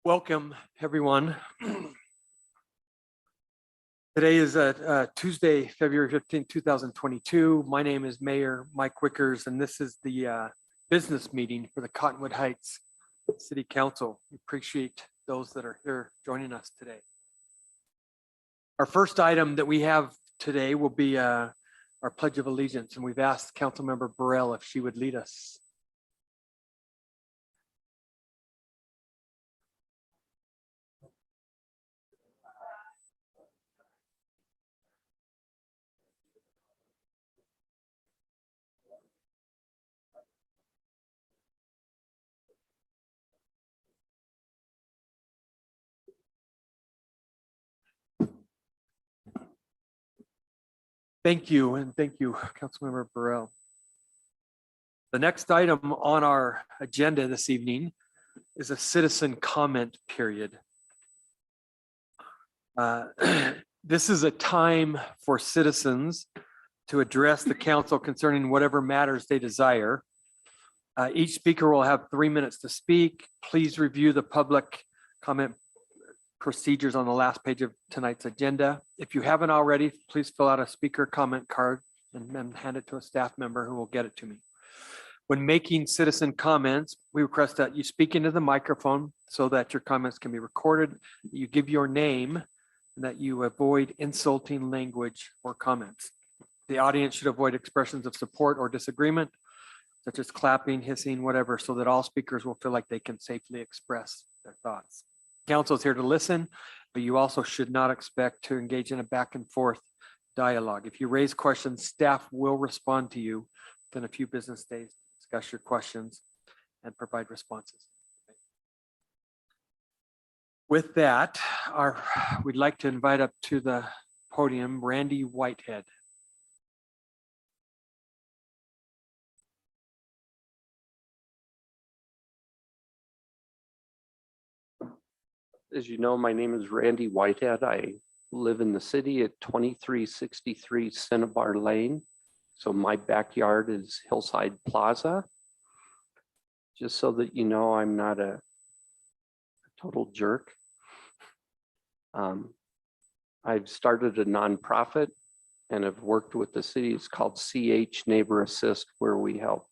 Welcome, everyone. Today is Tuesday, February 15, 2022. My name is Mayor Mike Wickers, and this is the business meeting for the Cottonwood Heights City Council. We appreciate those that are here joining us today. Our first item that we have today will be our Pledge of Allegiance, and we've asked Councilmember Burrell if she would lead us. Thank you, and thank you, Councilmember Burrell. The next item on our agenda this evening is a citizen comment period. This is a time for citizens to address the council concerning whatever matters they desire. Each speaker will have 3 minutes to speak. Please review the public comment procedures on the last page of tonight's agenda. If you haven't already, please fill out a speaker comment card and hand it to a staff member who will get it to me. When making citizen comments, we request that you speak into the microphone so that your comments can be recorded, that you give your name, and that you avoid insulting language or comments. The audience should avoid expressions of support or disagreement, such as clapping, hissing, whatever, so that all speakers will feel like they can safely express their thoughts. Council is here to listen, but you also should not expect to engage in a back and forth dialogue. If you raise questions, staff will respond to you within a few business days, discuss your questions, and provide responses. With that, we'd like to invite up to the podium Randy Whitehead. As you know, my name is Randy Whitehead. I live in the city at 2363 Cinnabar Lane. So my backyard is Hillside Plaza. Just so that you know, I'm not a total jerk. I've started a nonprofit and have worked with the city. It's called CH Neighbor Assist, where we help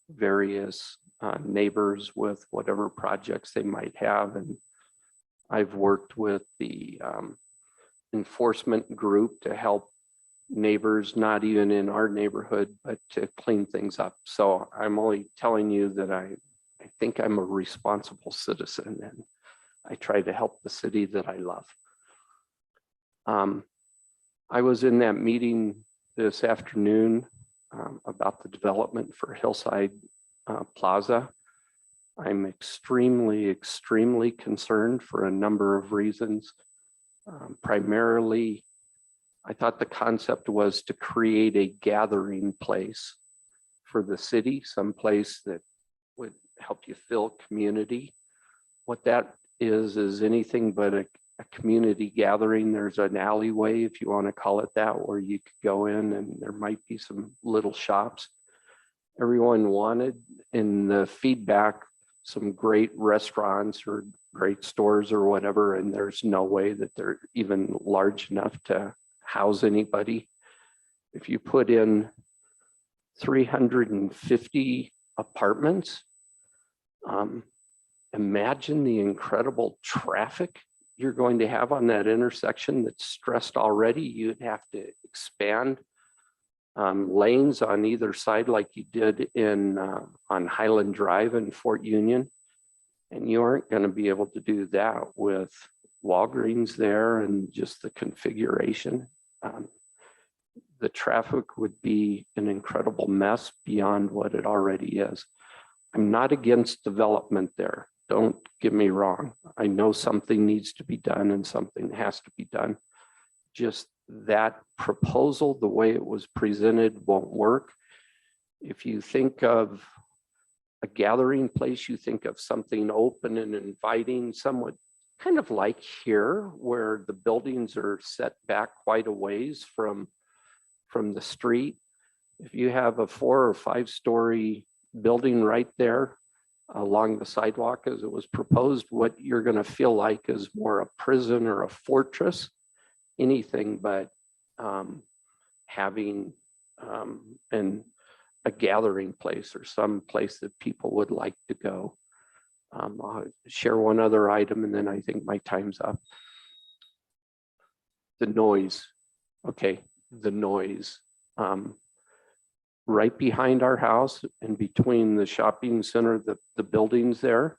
various neighbors with whatever projects they might have. And I've worked with the enforcement group to help neighbors, not even in our neighborhood, but to clean things up. So I'm only telling you that I think I'm a responsible citizen and I try to help the city that I love. I was in that meeting this afternoon about the development for Hillside Plaza. I'm extremely concerned for a number of reasons. Primarily, I thought the concept was to create a gathering place for the city, someplace that would help you feel community. What that is anything but a community gathering. There's an alleyway, if you want to call it that, where you could go in and there might be some little shops. Everyone wanted in the feedback some great restaurants or great stores or whatever, and there's no way that they're even large enough to house anybody. If you put in 350 apartments, imagine the incredible traffic you're going to have on that intersection that's stressed already. You'd have to expand lanes on either side like you did in on Highland Drive in Fort Union. And you aren't going to be able to do that with Walgreens there and just the configuration. The traffic would be an incredible mess beyond what it already is. I'm not against development there. Don't get me wrong. I know something needs to be done and something has to be done. Just that proposal, the way it was presented, won't work. If you think of a gathering place, you think of something open and inviting, somewhat kind of like here, where the buildings are set back quite a ways from the street. If you have a 4 or 5 story building right there, along the sidewalk as it was proposed. What you're going to feel like is more a prison or a fortress, anything but having a gathering place or some place that people would like to go. I'll share one other item and then I think my time's up. The noise. Okay, the noise. Right behind our house and between the shopping center, the buildings there,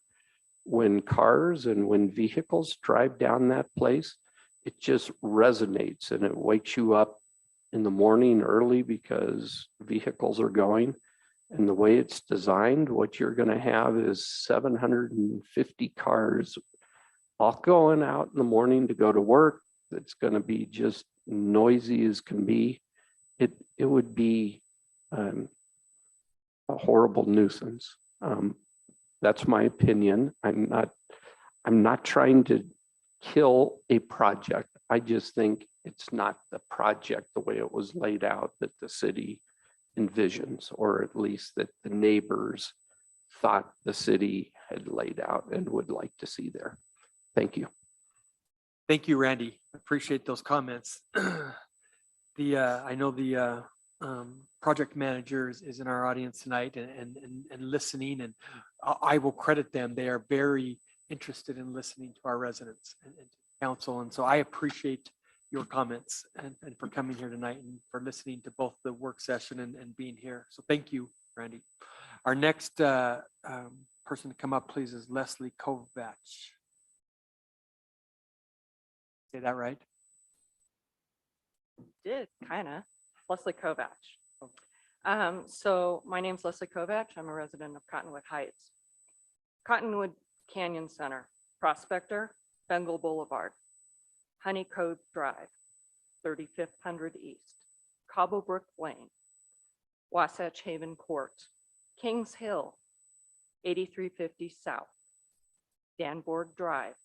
when cars and when vehicles drive down that place, it just resonates and it wakes you up in the morning early because vehicles are going. And the way it's designed, what you're going to have is 750 cars all going out in the morning to go to work. It's going to be just noisy as can be. It would be a horrible nuisance. That's my opinion. I'm not trying to kill a project. I just think it's not the project the way it was laid out that the city envisions, or at least that the neighbors thought the city had laid out and would like to see there. Thank you. Thank you, Randy. Appreciate those comments. I know the project manager is in our audience tonight and listening, and I will credit them. They are very interested in listening to our residents and council. And so I appreciate your comments and for coming here tonight and for listening to both the work session and being here. So thank you, Randy. Our next person to come up, please, is Leslie Kovach. Say that right? Did kind of. Leslie Kovach. So my name's Leslie Kovach. I'm a resident of Cottonwood Heights. Cottonwood Canyon Center, Prospector, Bengal Boulevard, Honey Cove Drive, 3500 East, Cobblebrook Lane, Wasatch Haven Court, Kings Hill, 8350 South, Danborg Drive,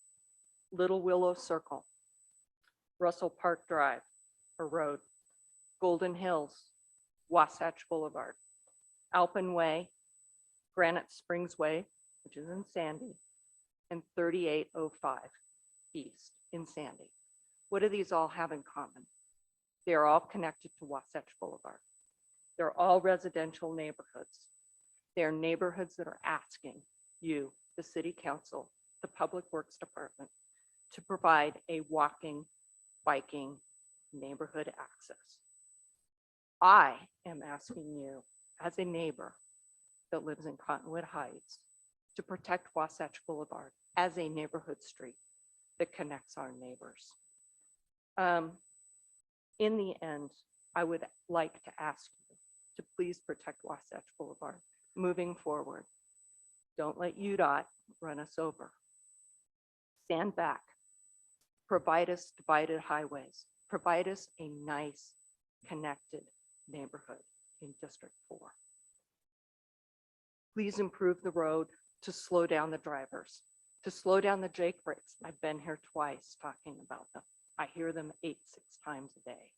Little Willow Circle, Russell Park Drive, or Road, Golden Hills, Wasatch Boulevard, Alpine Way, Granite Springs Way, which is in Sandy, and 3805 East in Sandy. What do these all have in common? They are all connected to Wasatch Boulevard. They're all residential neighborhoods. They're neighborhoods that are asking you, the city council, the public works department, to provide a walking, biking neighborhood access. I am asking you as a neighbor that lives in Cottonwood Heights to protect Wasatch Boulevard as a neighborhood street that connects our neighbors. In the end, I would like to ask you to please protect Wasatch Boulevard moving forward. Don't let UDOT run us over. Stand back. Provide us divided highways. Provide us a nice, connected neighborhood in District 4. Please improve the road to slow down the drivers, to slow down the Jake brakes. I've been here twice talking about them. I hear them 6 times a day.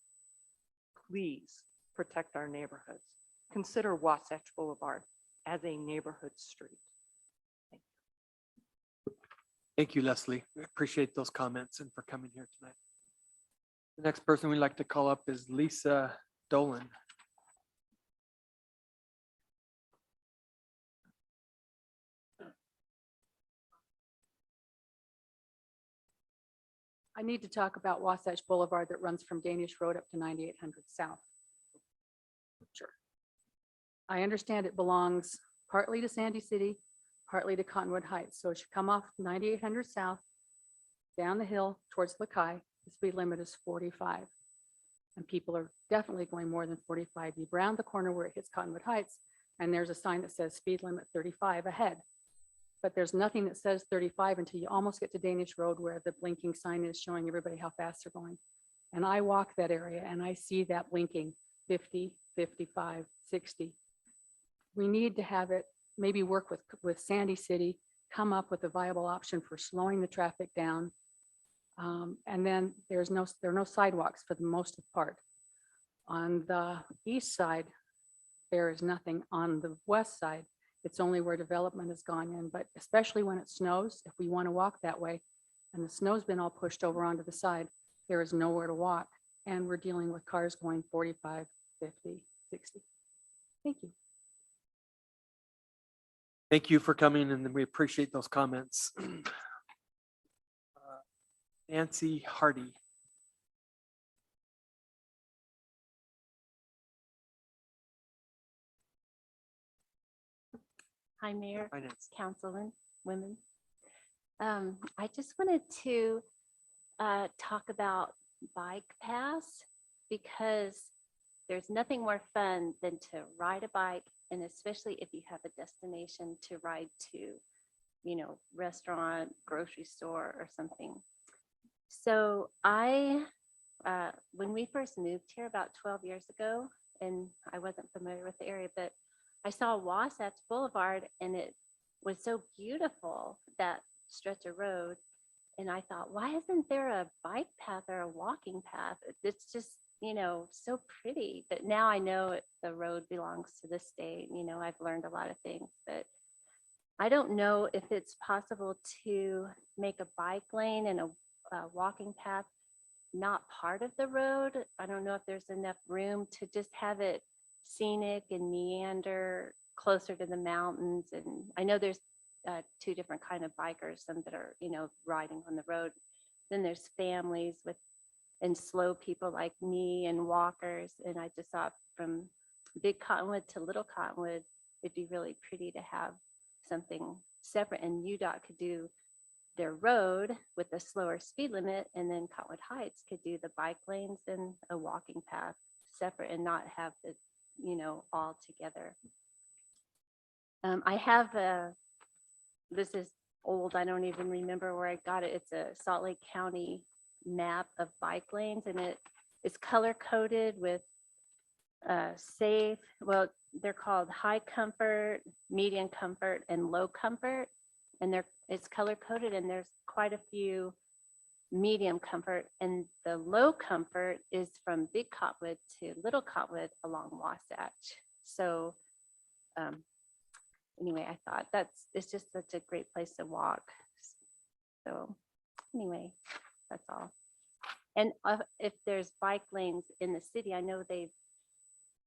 Please protect our neighborhoods. Consider Wasatch Boulevard as a neighborhood street. Thank you. Thank you, Leslie. We appreciate those comments and for coming here tonight. The next person we'd like to call up is Lisa Dolan. I need to talk about Wasatch Boulevard that runs from Danish Road up to 9800 South. Sure. I understand it belongs partly to Sandy City, partly to Cottonwood Heights. So as you come off 9800 South, down the hill towards Lakai, the speed limit is 45. And people are definitely going more than 45. You round the corner where it hits Cottonwood Heights, and there's a sign that says speed limit 35 ahead. But there's nothing that says 35 until you almost get to Danish Road where the blinking sign is showing everybody how fast they're going. And I walk that area and I see that blinking 50, 55, 60. We need to have it, maybe work with Sandy City, come up with a viable option for slowing the traffic down. And then there are no sidewalks for the most part. On the east side, there is nothing. On the west side, It's only where development has gone in, but especially when it snows, if we want to walk that way and the snow's been all pushed over onto the side, there is nowhere to walk. And we're dealing with cars going 45, 50, 60. Thank you. Thank you for coming, and we appreciate those comments. Nancy Hardy. Hi, Mayor, Finance. Councilman, women. I just wanted to talk about bike paths because there's nothing more fun than to ride a bike, and especially if you have a destination to ride to, you know, restaurant, grocery store or something. So when we first moved here about 12 years ago, and I wasn't familiar with the area, but I saw Wasatch Boulevard and it was so beautiful, that stretch of road. And I thought, why isn't there a bike path or a walking path? It's just, you know, so pretty. But now I know the road belongs to the state. You know, I've learned a lot of things, but I don't know if it's possible to make a bike lane and a walking path not part of the road. I don't know if there's enough room to just have it scenic and meander closer to the mountains. And I know there's two different kind of bikers, some that are, you know, riding on the road. Then there's families with and slow people like me and walkers. And I just thought from Big Cottonwood to Little Cottonwood, it'd be really pretty to have something separate, and UDOT could do their road with a slower speed limit, and then Cottonwood Heights could do the bike lanes and a walking path separate and not have the, you know, all together. I have this is old, I don't even remember where I got it. It's a Salt Lake County map of bike lanes, and it's color coded with safe, well, they're called high comfort, medium comfort, and low comfort. And it's color coded, and there's quite a few medium comfort, and the low comfort is from Big Cottonwood to Little Cottonwood along Wasatch. So anyway, I thought it's just such a great place to walk. So anyway, that's all. And if there's bike lanes in the city, I know they've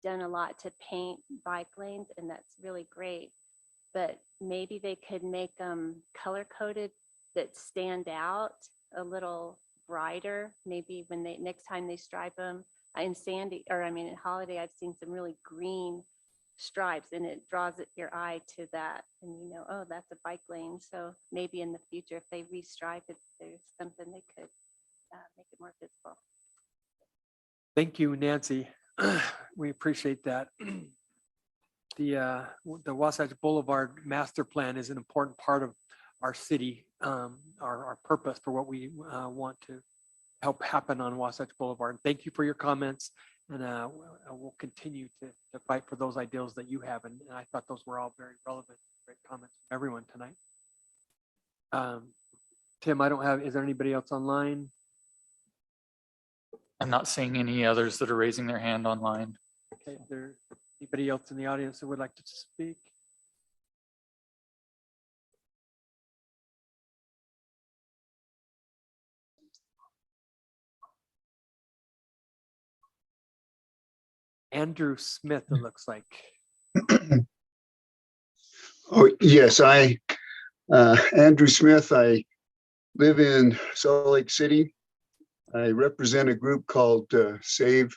done a lot to paint bike lanes, and that's really great. But maybe they could make them color coded that stand out a little brighter. Maybe when next time they stripe them in in Holiday, I've seen some really green stripes, and it draws your eye to that, and you know, oh, that's a bike lane. So maybe in the future, if they restripe it, there's something they could make it more visible. Thank you, Nancy. We appreciate that. The Wasatch Boulevard master plan is an important part of our city, our purpose for what we want to help happen on Wasatch Boulevard. Thank you for your comments, and we'll continue to fight for those ideals that you have. And I thought those were all very relevant, great comments from everyone tonight. Tim, is there anybody else online? I'm not seeing any others that are raising their hand online. Okay, is there anybody else in the audience that would like to speak? Andrew Smith, it looks like. Oh, yes, Andrew Smith, I live in Salt Lake City. I represent a group called Save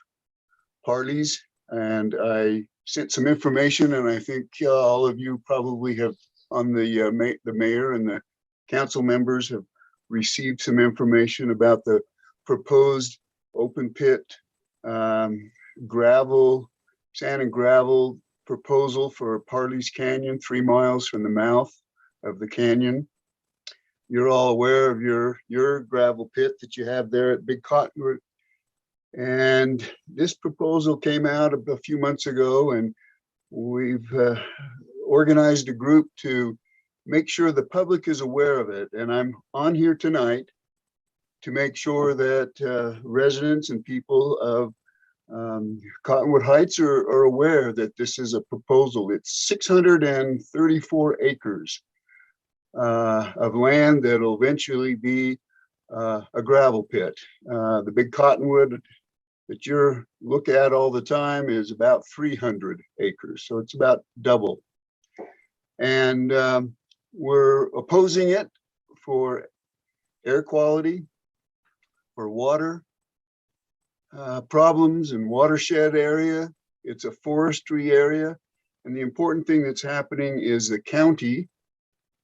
Harleys, and I sent some information, and I think all of you probably have on the mayor and the council members have received some information about the proposed open pit sand and gravel proposal for Parley's Canyon, 3 miles from the mouth of the canyon. You're all aware of your gravel pit that you have there at Big Cottonwood. And this proposal came out a few months ago, and we've organized a group to make sure the public is aware of it. And I'm on here tonight to make sure that residents and people of Cottonwood Heights are aware that this is a proposal. It's 634 acres of land that'll eventually be a gravel pit. The big cottonwood that you look at all the time is about 300 acres, so it's about double. And we're opposing it for air quality, for water problems and watershed area. It's a forestry area. And the important thing that's happening is the county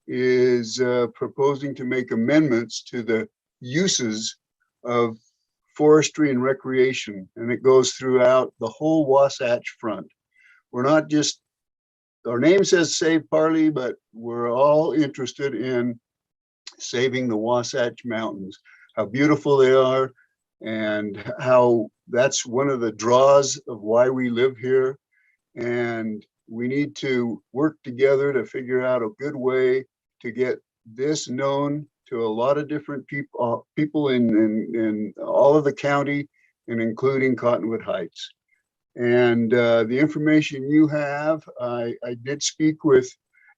is proposing to make amendments to the uses of forestry and recreation. And it goes throughout the whole Wasatch Front. We're not just, our name says Save Parley, but we're all interested in saving the Wasatch Mountains, how beautiful they are, and how that's one of the draws of why we live here. And we need to work together to figure out a good way to get this known to a lot of different people in all of the county, and including Cottonwood Heights. And the information you have, I did speak with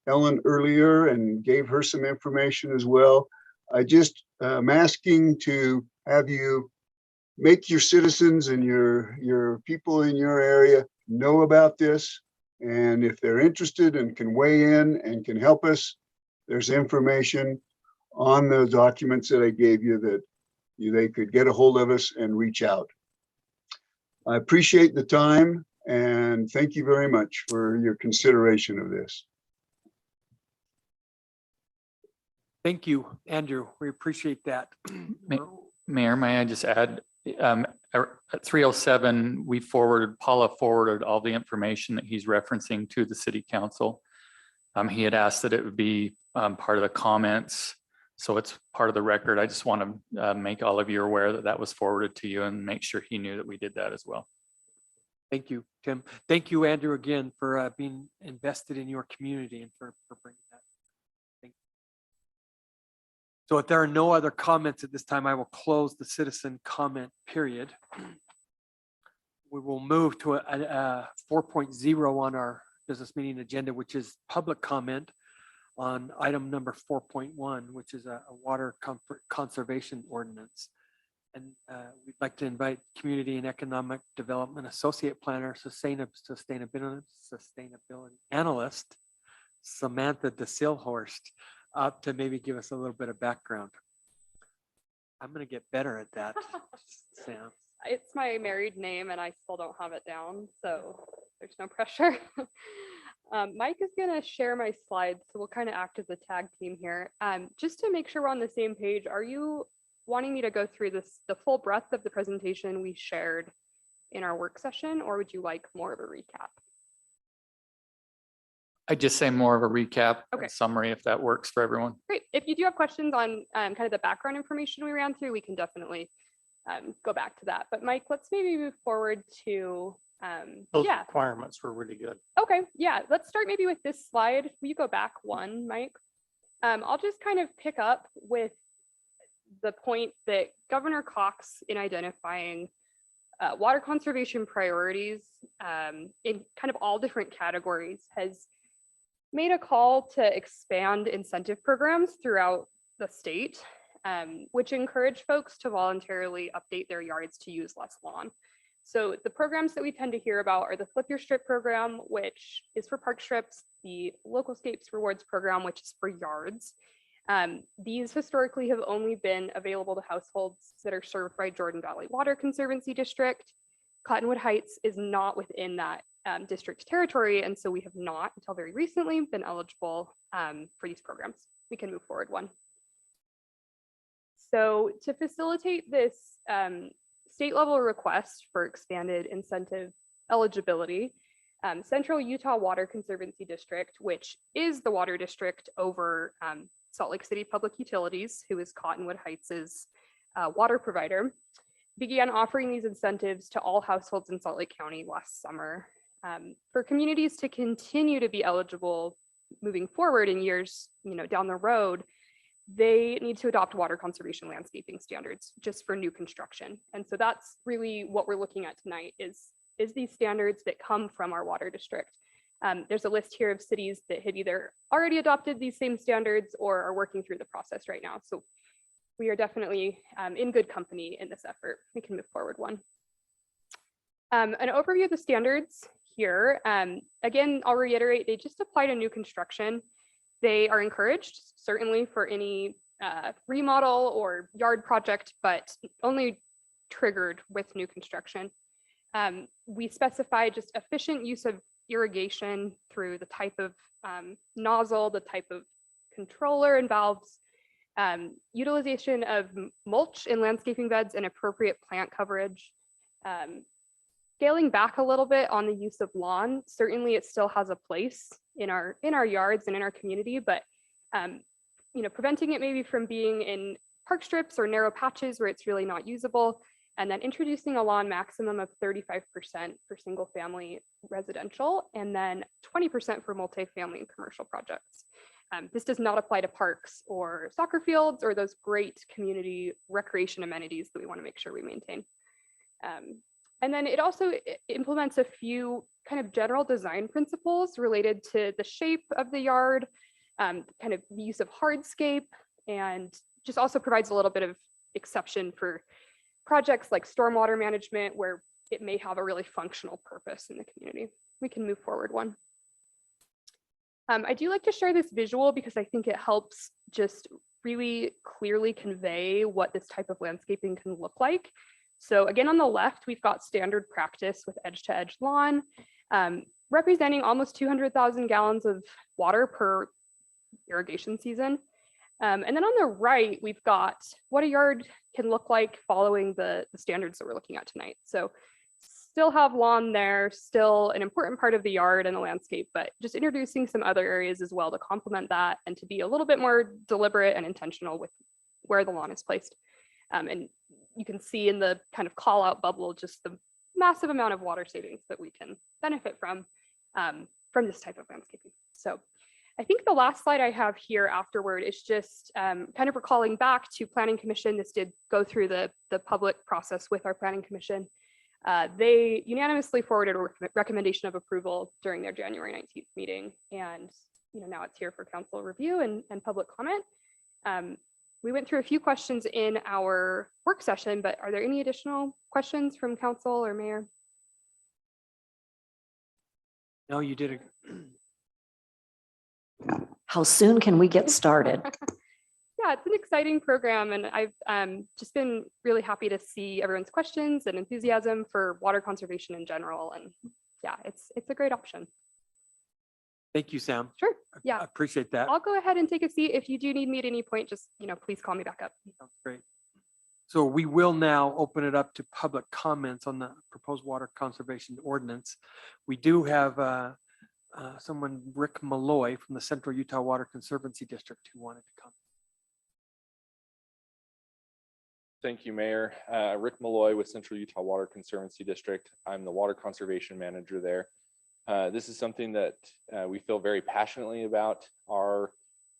Ellen earlier and gave her some information as well. I'm asking to have you make your citizens and your people in your area know about this. And if they're interested and can weigh in and can help us, there's information on the documents that I gave you that they could get a hold of us and reach out. I appreciate the time and thank you very much for your consideration of this. Thank you, Andrew. We appreciate that. Mayor, may I just add, at 307, Paula forwarded all the information that he's referencing to the city council. He had asked that it would be part of the comments, so it's part of the record. I just want to make all of you aware that that was forwarded to you and make sure he knew that we did that as well. Thank you, Tim. Thank you, Andrew, again for being invested in your community and for bringing that. Thank you. So if there are no other comments at this time, I will close the citizen comment period. We will move to a 4.0 on our business meeting agenda, which is public comment on item number 4.1, which is a water conservation ordinance. And we'd like to invite Community and Economic Development Associate Planner, Sustainability Analyst, Samantha DeSilhorst, up to maybe give us a little bit of background. I'm going to get better at that, Sam. It's my married name and I still don't have it down, so there's no pressure. Mike is going to share my slides, so we'll kind of act as a tag team here. Just to make sure we're on the same page, are you wanting me to go through the full breadth of the presentation we shared in our work session, or would you like more of a recap? I'd just say more of a recap, Okay. summary, if that works for everyone. Great. If you do have questions on kind of the background information we ran through, we can definitely go back to that. But Mike, let's maybe move forward to, Those yeah. requirements were really good. Okay, yeah, let's start maybe with this slide. Will you go back one, Mike? I'll just kind of pick up with the point that Governor Cox, in identifying water conservation priorities in kind of all different categories, has made a call to expand incentive programs throughout the state, which encourage folks to voluntarily update their yards to use less lawn. So the programs that we tend to hear about are the Flip Your Strip program, which is for park strips, the Localscapes Rewards program, which is for yards. These historically have only been available to households that are served by Jordan Valley Water Conservancy District. Cottonwood Heights is not within that district territory, and so we have not, until very recently, been eligible for these programs. We can move forward one. So to facilitate this state level request for expanded incentive eligibility, Central Utah Water Conservancy District, which is the water district over Salt Lake City Public Utilities, who is Cottonwood Heights' water provider, began offering these incentives to all households in Salt Lake County last summer. For communities to continue to be eligible moving forward in years down the road, they need to adopt water conservation landscaping standards just for new construction. And so that's really what we're looking at tonight is these standards that come from our water district. There's a list here of cities that have either already adopted these same standards or are working through the process right now. So we are definitely in good company in this effort. We can move forward one. An overview of the standards here. Again, I'll reiterate, they just apply to new construction. They are encouraged, certainly for any remodel or yard project, but only triggered with new construction. We specify just efficient use of irrigation through the type of nozzle, the type of controller and valves, utilization of mulch in landscaping beds and appropriate plant coverage. Scaling back a little bit on the use of lawn, certainly it still has a place in our yards and in our community, but preventing it maybe from being in park strips or narrow patches where it's really not usable, and then introducing a lawn maximum of 35% for single family residential, and then 20% for multifamily and commercial projects. This does not apply to parks or soccer fields or those great community recreation amenities that we want to make sure we maintain. And then it also implements a few kind of general design principles related to the shape of the yard, kind of the use of hardscape, and just also provides a little bit of exception for projects like stormwater management, where it may have a really functional purpose in the community. We can move forward one. I do like to share this visual because I think it helps just really clearly convey what this type of landscaping can look like. So again, on the left, we've got standard practice with edge-to-edge lawn, representing almost 200,000 gallons of water per irrigation season. And then on the right, we've got what a yard can look like following the standards that we're looking at tonight. So still have lawn there, still an important part of the yard and the landscape, but just introducing some other areas as well to complement that and to be a little bit more deliberate and intentional with where the lawn is placed. And you can see in the kind of call out bubble, just the massive amount of water savings that we can benefit from this type of landscaping. So I think the last slide I have here afterward is just kind of recalling back to Planning Commission. This did go through the public process with our Planning Commission. They unanimously forwarded a recommendation of approval during their January 19th meeting. And now it's here for council review and public comment. We went through a few questions in our work session, but are there any additional questions from council or mayor? No, you did. How soon can we get started? Yeah, it's an exciting program, and I've just been really happy to see everyone's questions and enthusiasm for water conservation in general. And yeah, it's a great option. Thank you, Sam. Sure. I Yeah, appreciate that. I'll go ahead and take a seat. If you do need me at any point, just please call me back up. Sounds great. So we will now open it up to public comments on the proposed water conservation ordinance. We do have someone, Rick Malloy from the Central Utah Water Conservancy District, who wanted to come. Thank you, Mayor. Rick Malloy with Central Utah Water Conservancy District. I'm the water conservation manager there. This is something that we feel very passionately about. Our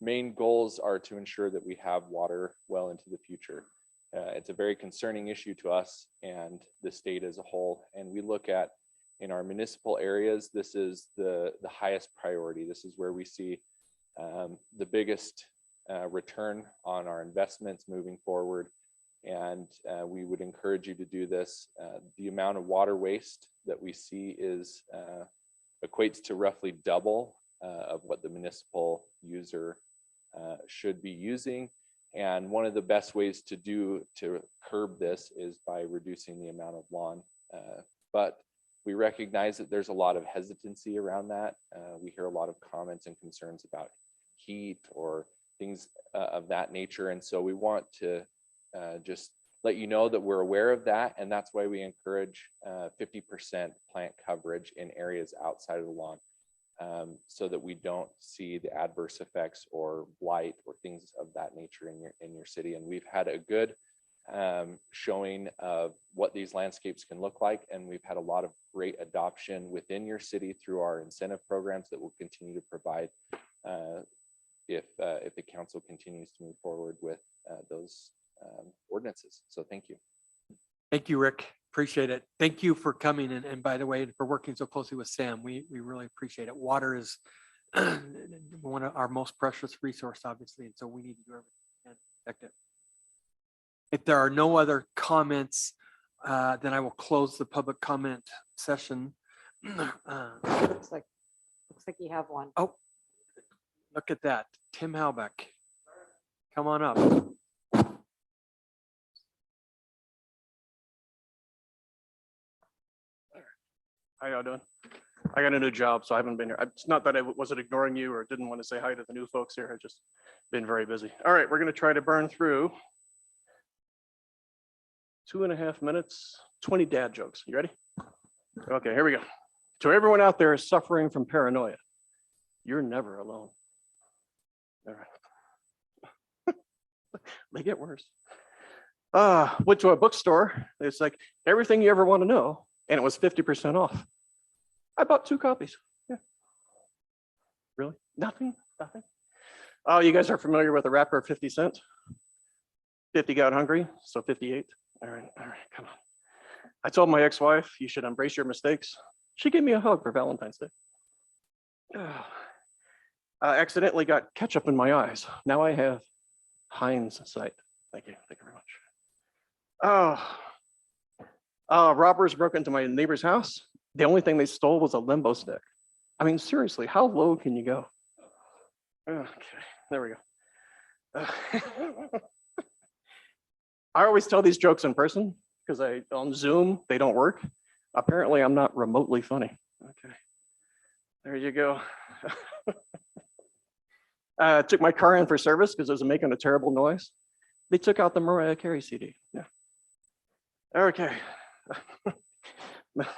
main goals are to ensure that we have water well into the future. It's a very concerning issue to us and the state as a whole. And we look at in our municipal areas, this is the highest priority. This is where we see the biggest return on our investments moving forward. And we would encourage you to do this. The amount of water waste that we see is equates to roughly double of what the municipal user should be using. And one of the best ways to curb this is by reducing the amount of lawn. But we recognize that there's a lot of hesitancy around that. We hear a lot of comments and concerns about heat or things of that nature. And so we want to just let you know that we're aware of that. And that's why we encourage 50% plant coverage in areas outside of the lawn, so that we don't see the adverse effects or blight or things of that nature in your city. And we've had a good showing of what these landscapes can look like. And we've had a lot of great adoption within your city through our incentive programs that we'll continue to provide if the council continues to move forward with those ordinances. So thank you. Thank you, Rick. Appreciate it. Thank you for coming and by the way, for working so closely with Sam. We really appreciate it. Water is one of our most precious resource, obviously, and so we need to do everything we can to protect it. If there are no other comments, then I will close the public comment session. Looks like you have one. Oh, look at that. Tim Halbeck. Come on up. How y'all doing? I got a new job, so I haven't been here. It's not that I wasn't ignoring you or didn't want to say hi to the new folks here. I've just been very busy. All right, we're going to try to burn through 2.5 minutes, 20 dad jokes. You ready? Okay, here we go. To everyone out there suffering from paranoia, you're never alone. All right. They get worse. Went to a bookstore. It's like everything you ever want to know, and it was 50% off. I bought 2 copies. Yeah. Really? Nothing? Nothing? Oh, you guys are familiar with the rapper 50 Cent? 50 got hungry, so 58. All right, come on. I told my ex-wife, you should embrace your mistakes. She gave me a hug for Valentine's Day. I accidentally got ketchup in my eyes. Now I have Heinz sight. Thank you very much. Robbers broke into my neighbor's house. The only thing they stole was a limbo stick. I mean, seriously, how low can you go? Okay, there we go. I always tell these jokes in person because on Zoom, they don't work. Apparently, I'm not remotely funny. Okay, there you go. Took my car in for service because it was making a terrible noise. They took out the Mariah Carey CD. Yeah. Okay.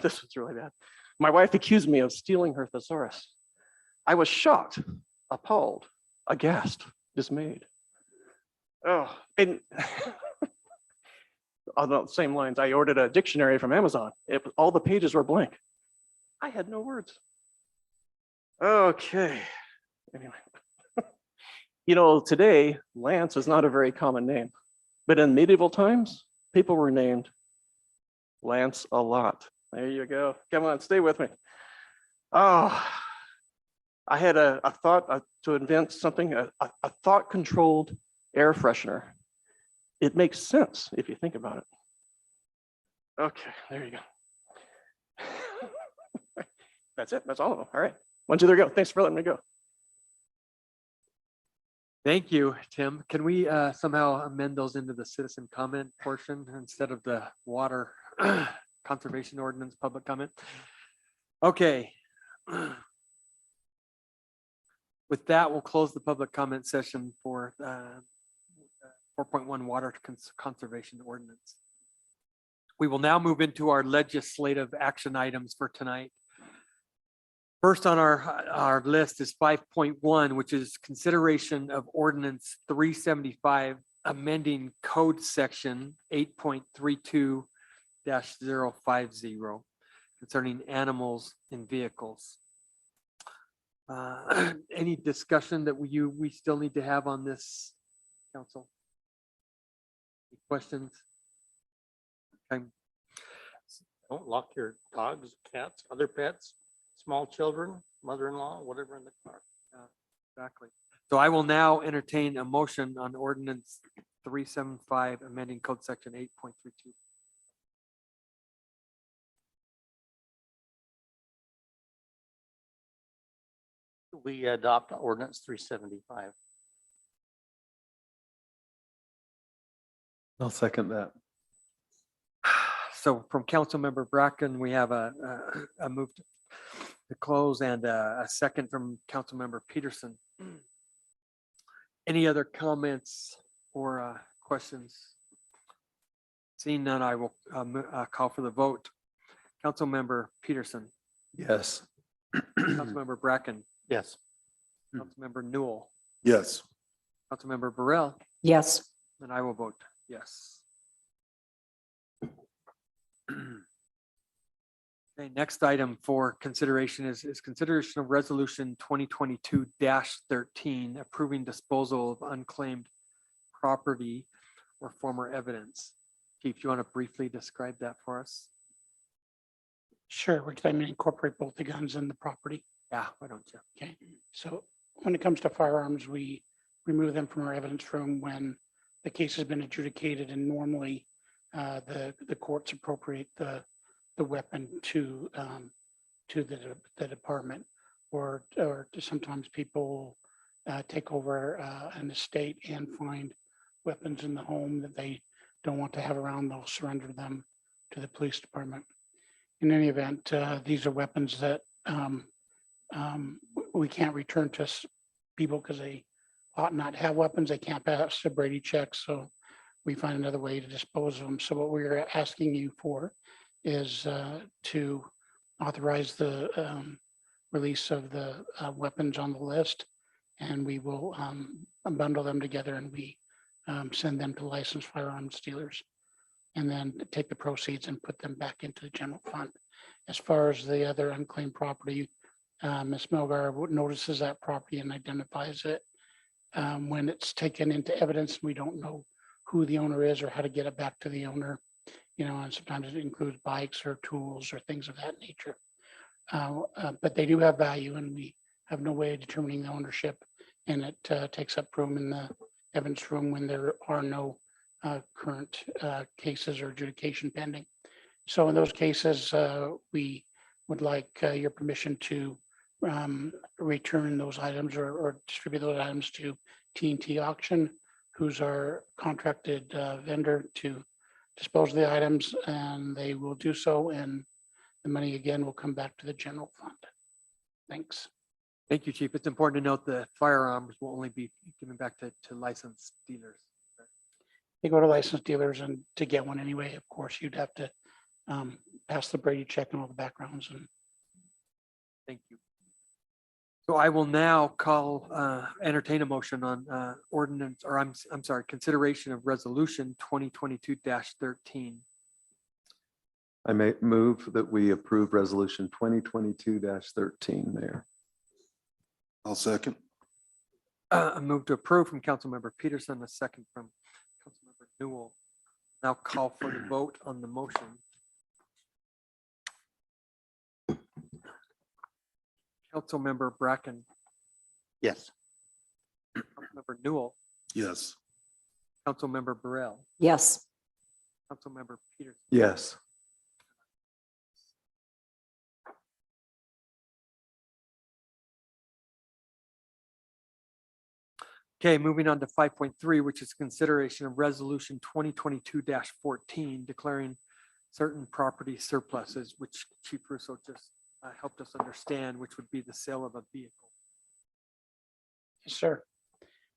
This was really bad. My wife accused me of stealing her thesaurus. I was shocked, appalled, aghast, dismayed. Oh, and on the same lines, I ordered a dictionary from Amazon. All the pages were blank. I had no words. Okay. Anyway. You know, today, Lance is not a very common name, but in medieval times, people were named Lance a lot. There you go. Come on, stay with me. Oh, I had a thought to invent something, a thought-controlled air freshener. It makes sense if you think about it. Okay, there you go. That's it. That's all of them. All right. 1, 2, 3, go. Thanks for letting me go. Thank you, Tim. Can we somehow amend those into the citizen comment portion instead of the water conservation ordinance public comment? Okay. With that, we'll close the public comment session for 4.1 water conservation ordinance. We will now move into our legislative action items for tonight. First on our list is 5.1, which is consideration of ordinance 375, amending code section 8.32-050 concerning animals and vehicles. Any discussion that we still need to have on this, council? Any questions? Okay. Don't lock your dogs, cats, other pets, small children, mother-in-law, whatever in the car. Exactly. So I will now entertain a motion on ordinance 375, amending code section 8.32. We adopt ordinance 375. I'll second that. So from Councilmember Bracken, we have a move to close and a second from Councilmember Peterson. Any other comments or questions? Seeing none, I will call for the vote. Councilmember Peterson, Yes. Councilmember Bracken, Yes. Councilmember Newell, Yes. Councilmember Burrell, Yes. and I will vote yes. Okay, next item for consideration is consideration of resolution 2022-13, approving disposal of unclaimed property or former evidence. Chief, do you want to briefly describe that for us? Sure, we're trying to incorporate both the guns and the property. Yeah, why don't you? Okay, so when it comes to firearms, we remove them from our evidence room when the case has been adjudicated, and normally the courts appropriate the weapon to the department, or to sometimes people take over an estate and find weapons in the home that they don't want to have around. They'll surrender them to the police department. In any event, these are weapons that we can't return to people because they ought not have weapons. They can't pass the Brady check, so we find another way to dispose of them. So what we're asking you for is to authorize the release of the weapons on the list, and we will bundle them together, and we send them to licensed firearms dealers, and then take the proceeds and put them back into the general fund. As far as the other unclaimed property, Ms. Melgar notices that property and identifies it. When it's taken into evidence, we don't know who the owner is or how to get it back to the owner. And sometimes it includes bikes or tools or things of that nature. But they do have value, and we have no way of determining the ownership, and it takes up room in the evidence room when there are no current cases or adjudication pending. So in those cases, we would like your permission to return those items or distribute those items to T&T Auction, who's our contracted vendor to dispose of the items, and they will do so, and the money again will come back to the general fund. Thanks. Thank you, Chief. It's important to note the firearms will only be given back to licensed dealers. They go to licensed dealers, and to get one anyway, of course, you'd have to pass the Brady check and all the backgrounds. And thank you. So I will now entertain a motion on ordinance, or I'm sorry, consideration of resolution 2022-13. I may move that we approve resolution 2022-13, Mayor. I'll second. A move to approve from Councilmember Peterson, a second from Councilmember Newell. Now call for the vote on the motion. Councilmember Bracken, Yes. Councilmember Newell, Yes. Councilmember Burrell, Yes. Councilmember Peterson. Yes. Okay, moving on to 5.3, which is consideration of resolution 2022-14, declaring certain property surpluses, which Chief Russo just helped us understand, which would be the sale of a vehicle. yes, sir.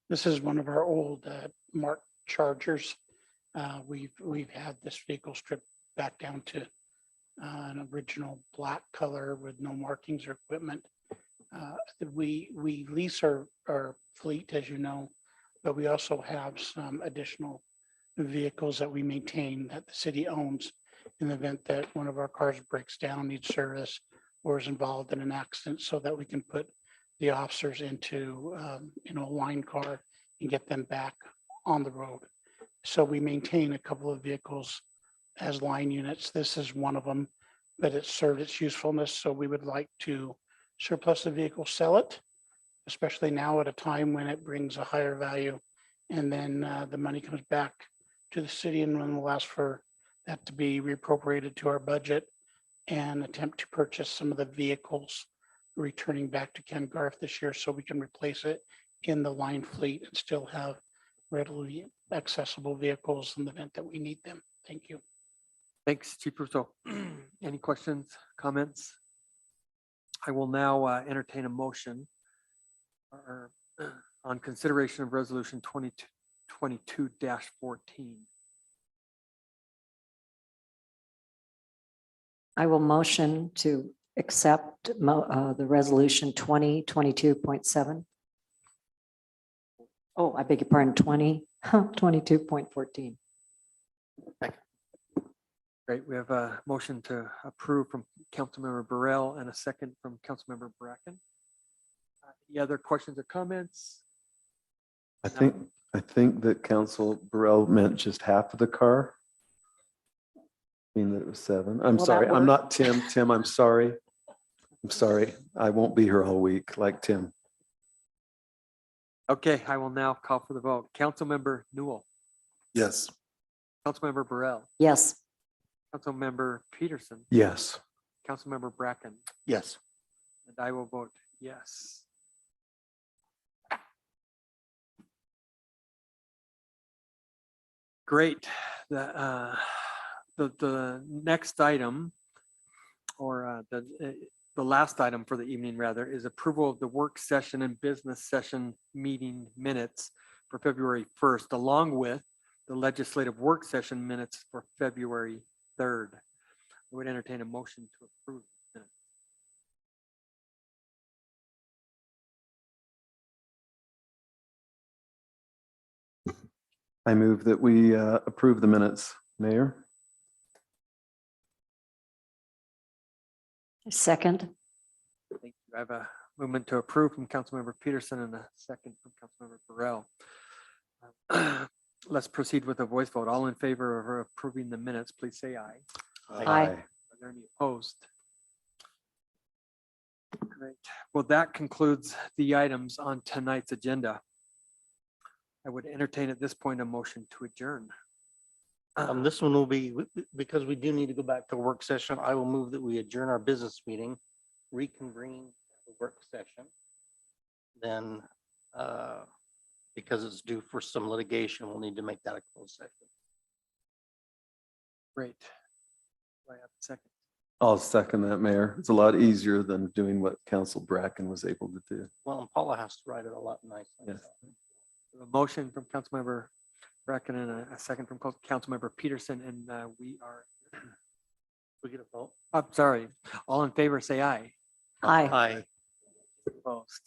This is one of our old marked Chargers. We've had this vehicle stripped back down to an original black color with no markings or equipment. We lease our fleet, as you know, but we also have some additional vehicles that we maintain that the city owns in the event that one of our cars breaks down, needs service, or is involved in an accident, so that we can put the officers into a line car and get them back on the road. So we maintain a couple of vehicles as line units. This is one of them, but it's served its usefulness. So we would like to surplus the vehicle, sell it, especially now at a time when it brings a higher value. And then the money comes back to the city, and then we'll ask for that to be reappropriated to our budget and attempt to purchase some of the vehicles returning back to Ken Garth this year, so we can replace it in the line fleet and still have readily accessible vehicles in the event that we need them. Thank you. Thanks, Chief Russo. Any questions, comments? I will now entertain a motion on consideration of resolution 2022-14. I will motion to accept the resolution 2022.7. Oh, I beg your pardon, 22.14. Great. Great. We have a motion to approve from Councilmember Burrell and a second from Councilmember Bracken. Any other questions or comments? I think that Council Burrell meant just half of the car. I mean, that it was 7. I'm Will that sorry. I'm work? not Tim. Tim, I'm sorry. I'm sorry. I won't be here all week like Tim. Okay, I will now call for the vote. Councilmember Newell, Yes. Councilmember Burrell, Yes. Councilmember Peterson, Yes. Councilmember Bracken, Yes. and I will vote yes. Great. The next item, or the last item for the evening rather, is approval of the work session and business session meeting minutes for February 1st, along with the legislative work session minutes for February 3rd. I would entertain a motion to approve. minutes. I move that we approve the minutes, Mayor. Second. Thank you. I have a movement to approve from Councilmember Peterson and a second from Councilmember Burrell. Let's proceed with a voice vote. All in favor of approving the minutes, please say aye. Aye. Are there any opposed? Great. Well, that concludes the items on tonight's agenda. I would entertain at this point a motion to adjourn. This one will be, because we do need to go back to work session, I will move that we adjourn our business meeting, reconvene the work session. Then, because it's due for some litigation, we'll need to make that a closed session. Great. Do I have a second? I'll second that, Mayor. It's a lot easier than doing what Council Bracken was able to do. Well, and Paula has to write it a lot nicely. Yes. A motion from Councilmember Bracken and a second from Councilmember Peterson, and we are, We get a vote. I'm sorry, all in favor, say aye. Aye. Aye. Opposed.